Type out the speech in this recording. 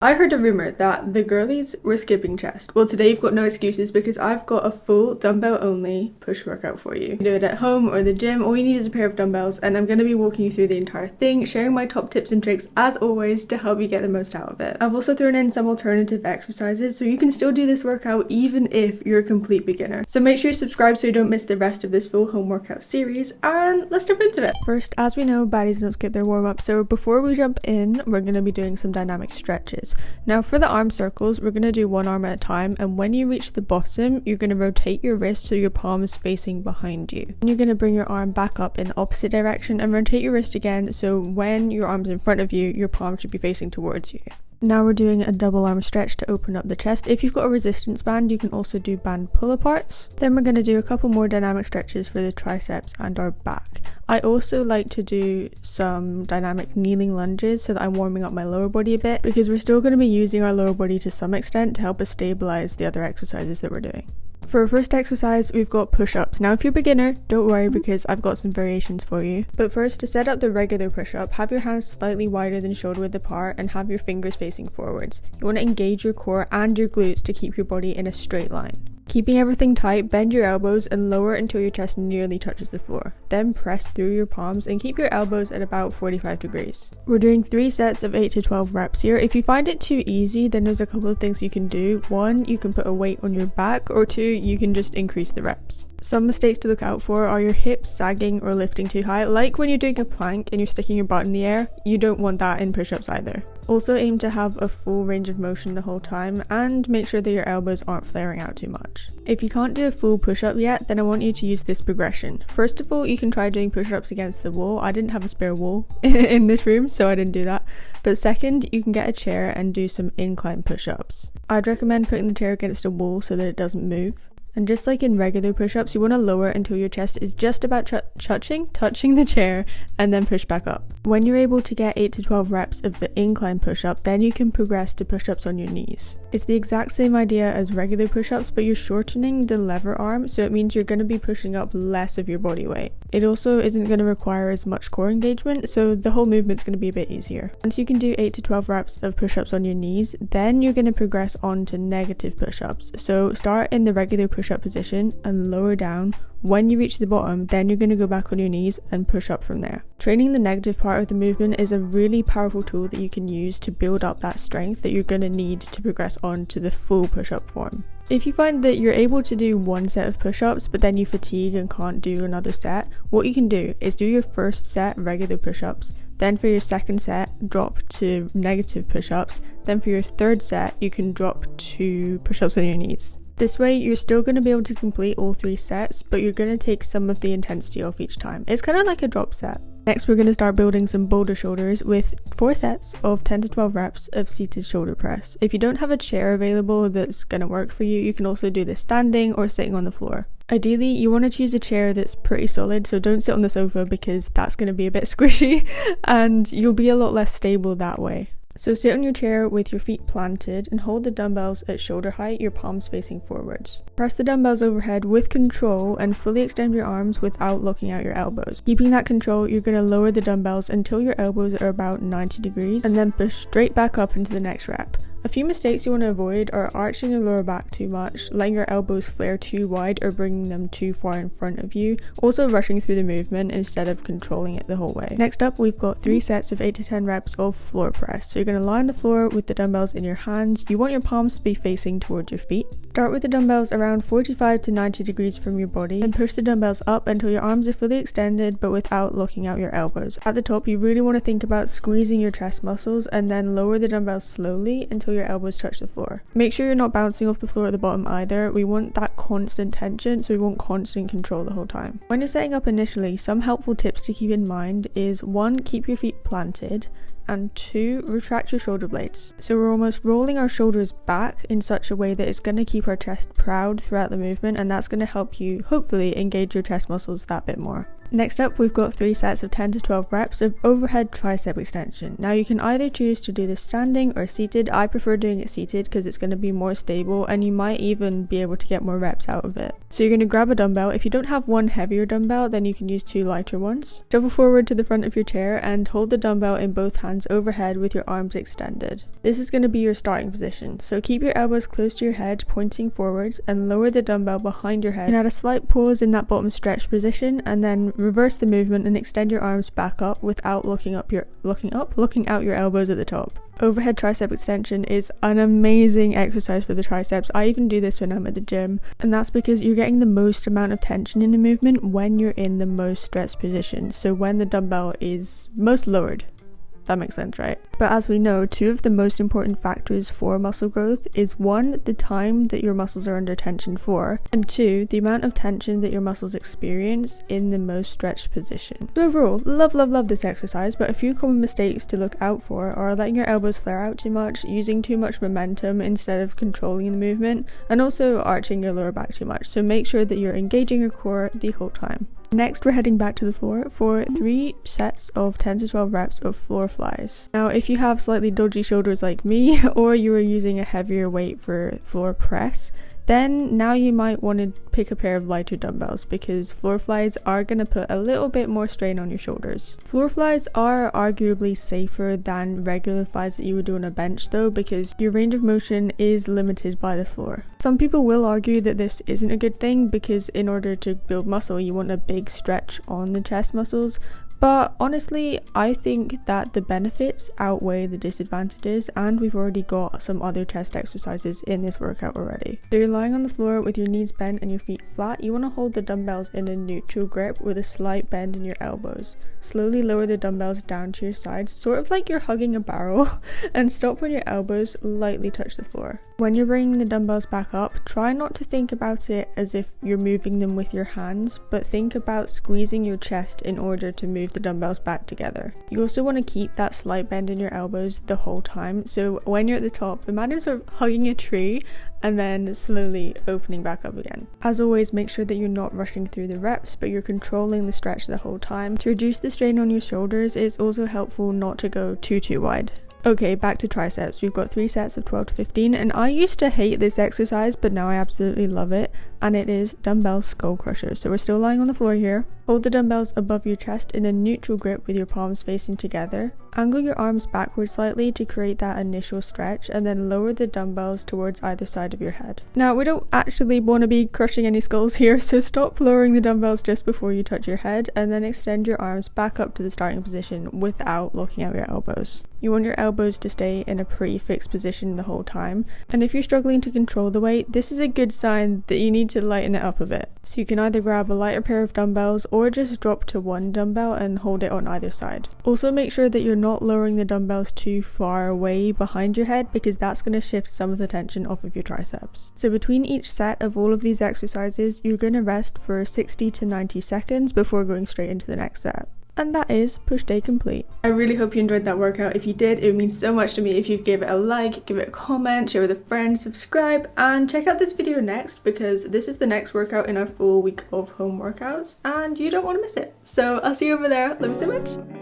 I heard a rumor that the girlies were skipping chest. Well, today you've got no excuses because I've got a full dumbbell only push workout for you. You can do it at home or the gym. All you need is a pair of dumbbells, and I'm going to be walking you through the entire thing, sharing my top tips and tricks as always to help you get the most out of it. I've also thrown in some alternative exercises so you can still do this workout even if you're a complete beginner. So make sure you subscribe so you don't miss the rest of this full home workout series, and let's jump into it. First, as we know, baddies don't skip their warm-up, so before we jump in, we're going to be doing some dynamic stretches. Now for the arm circles, we're going to do one arm at a time, and when you reach the bottom, you're going to rotate your wrist so your palm is facing behind you. And you're going to bring your arm back up in the opposite direction and rotate your wrist again, so when your arm's in front of you, your palm should be facing towards you. Now we're doing a double arm stretch to open up the chest. If you've got a resistance band, you can also do band pull aparts. Then we're going to do a couple more dynamic stretches for the triceps and our back. I also like to do some dynamic kneeling lunges so that I'm warming up my lower body a bit, because we're still going to be using our lower body to some extent to help us stabilize the other exercises that we're doing. For our first exercise, we've got push-ups. Now if you're a beginner, don't worry because I've got some variations for you. But first, to set up the regular push-up, have your hands slightly wider than shoulder width apart and have your fingers facing forwards. You want to engage your core and your glutes to keep your body in a straight line. Keeping everything tight, bend your elbows and lower until your chest nearly touches the floor. Then press through your palms and keep your elbows at about 45 degrees. We're doing 3 sets of 8 to 12 reps here. If you find it too easy, then there's a couple of things you can do. 1, you can put a weight on your back, or 2, you can just increase the reps. Some mistakes to look out for are your hips sagging or lifting too high, like when you're doing a plank and you're sticking your butt in the air. You don't want that in push-ups either. Also aim to have a full range of motion the whole time, and make sure that your elbows aren't flaring out too much. If you can't do a full push-up yet, then I want you to use this progression. First of all, you can try doing push-ups against the wall. I didn't have a spare wall in this room, so I didn't do that. But second, you can get a chair and do some incline push-ups. I'd recommend putting the chair against a wall so that it doesn't move. And just like in regular push-ups, you want to lower until your chest is just about touching the chair, and then push back up. When you're able to get 8 to 12 reps of the incline push-up, then you can progress to push-ups on your knees. It's the exact same idea as regular push-ups, but you're shortening the lever arm, so it means you're going to be pushing up less of your body weight. It also isn't going to require as much core engagement, so the whole movement's going to be a bit easier. Once you can do 8 to 12 reps of push-ups on your knees, then you're going to progress on to negative push-ups. So start in the regular push-up position and lower down. When you reach the bottom, then you're going to go back on your knees and push up from there. Training the negative part of the movement is a really powerful tool that you can use to build up that strength that you're going to need to progress on to the full push-up form. If you find that you're able to do 1 set of push-ups but then you fatigue and can't do another set, what you can do is do your first set regular push-ups, then for your second set drop to negative push-ups, then for your third set you can drop to push-ups on your knees. This way you're still going to be able to complete all 3 sets, but you're going to take some of the intensity off each time. It's kind of like a drop set. Next we're going to start building some boulder shoulders with 4 sets of 10 to 12 reps of seated shoulder press. If you don't have a chair available that's going to work for you, you can also do this standing or sitting on the floor. Ideally, you want to choose a chair that's pretty solid, so don't sit on the sofa because that's going to be a bit squishy and you'll be a lot less stable that way. So sit on your chair with your feet planted and hold the dumbbells at shoulder height, your palms facing forwards. Press the dumbbells overhead with control and fully extend your arms without looking out your elbows. Keeping that control, you're going to lower the dumbbells until your elbows are about 90 degrees and then push straight back up into the next rep. A few mistakes you want to avoid are arching your lower back too much, letting your elbows flare too wide or bringing them too far in front of you, also rushing through the movement instead of controlling it the whole way. Next up, we've got 3 sets of 8 to 10 reps of floor press. So you're going to lie on the floor with the dumbbells in your hands. You want your palms to be facing towards your feet. Start with the dumbbells around 45 to 90 degrees from your body and push the dumbbells up until your arms are fully extended but without looking out your elbows. At the top, you really want to think about squeezing your chest muscles and then lower the dumbbells slowly until your elbows touch the floor. Make sure you're not bouncing off the floor at the bottom either. We want that constant tension, so we want constant control the whole time. When you're setting up initially, some helpful tips to keep in mind is 1, keep your feet planted, and 2, retract your shoulder blades. So we're almost rolling our shoulders back in such a way that it's going to keep our chest proud throughout the movement, and that's going to help you hopefully engage your chest muscles that bit more. Next up, we've got 3 sets of 10 to 12 reps of overhead tricep extension. Now you can either choose to do this standing or seated. I prefer doing it seated because it's going to be more stable and you might even be able to get more reps out of it. So you're going to grab a dumbbell. If you don't have one heavier dumbbell, then you can use 2 lighter ones. Shuffle forward to the front of your chair and hold the dumbbell in both hands overhead with your arms extended. This is going to be your starting position. So keep your elbows close to your head, pointing forwards, and lower the dumbbell behind your head. And add a slight pause in that bottom stretch position, and then reverse the movement and extend your arms back up without looking out your elbows at the top. Overhead tricep extension is an amazing exercise for the triceps. I even do this when I'm at the gym, and that's because you're getting the most amount of tension in the movement when you're in the most stretched position, so when the dumbbell is most lowered. That makes sense, right? But as we know, 2 of the most important factors for muscle growth is 1, the time that your muscles are under tension for, and 2, the amount of tension that your muscles experience in the most stretched position. So overall, love this exercise, but a few common mistakes to look out for are letting your elbows flare out too much, using too much momentum instead of controlling the movement, and also arching your lower back too much. So make sure that you're engaging your core the whole time. Next, we're heading back to the floor for 3 sets of 10 to 12 reps of floor flies. Now, if you have slightly dodgy shoulders like me, or you are using a heavier weight for floor press, then now you might want to pick a pair of lighter dumbbells because floor flies are going to put a little bit more strain on your shoulders. Floor flies are arguably safer than regular flies that you would do on a bench though, because your range of motion is limited by the floor. Some people will argue that this isn't a good thing because in order to build muscle you want a big stretch on the chest muscles. But honestly, I think that the benefits outweigh the disadvantages, and we've already got some other chest exercises in this workout already. So you're lying on the floor with your knees bent and your feet flat. You want to hold the dumbbells in a neutral grip with a slight bend in your elbows. Slowly lower the dumbbells down to your sides, sort of like you're hugging a barrel, and stop when your elbows lightly touch the floor. When you're bringing the dumbbells back up, try not to think about it as if you're moving them with your hands, but think about squeezing your chest in order to move the dumbbells back together. You also want to keep that slight bend in your elbows the whole time, so when you're at the top, imagine sort of hugging a tree and then slowly opening back up again. As always, make sure that you're not rushing through the reps, but you're controlling the stretch the whole time. To reduce the strain on your shoulders, it's also helpful not to go too wide. Okay, back to triceps. We've got 3 sets of 12 to 15, and I used to hate this exercise, but now I absolutely love it, and it is dumbbell skull crushers. So we're still lying on the floor here. Hold the dumbbells above your chest in a neutral grip with your palms facing together. Angle your arms backwards slightly to create that initial stretch, and then lower the dumbbells towards either side of your head. Now, we don't actually want to be crushing any skulls here, so stop lowering the dumbbells just before you touch your head, and then extend your arms back up to the starting position without looking at your elbows. You want your elbows to stay in a pretty fixed position the whole time, and if you're struggling to control the weight, this is a good sign that you need to lighten it up a bit. So you can either grab a lighter pair of dumbbells or just drop to 1 dumbbell and hold it on either side. Also make sure that you're not lowering the dumbbells too far away behind your head because that's going to shift some of the tension off of your triceps. So between each set of all of these exercises, you're going to rest for 60 to 90 seconds before going straight into the next set. And that is push day complete. I really hope you enjoyed that workout. If you did, it would mean so much to me if you give it a like, give it a comment, share with a friend, subscribe, and check out this video next because this is the next workout in our full week of home workouts and you don't want to miss it. So I'll see you over there. Love you so much.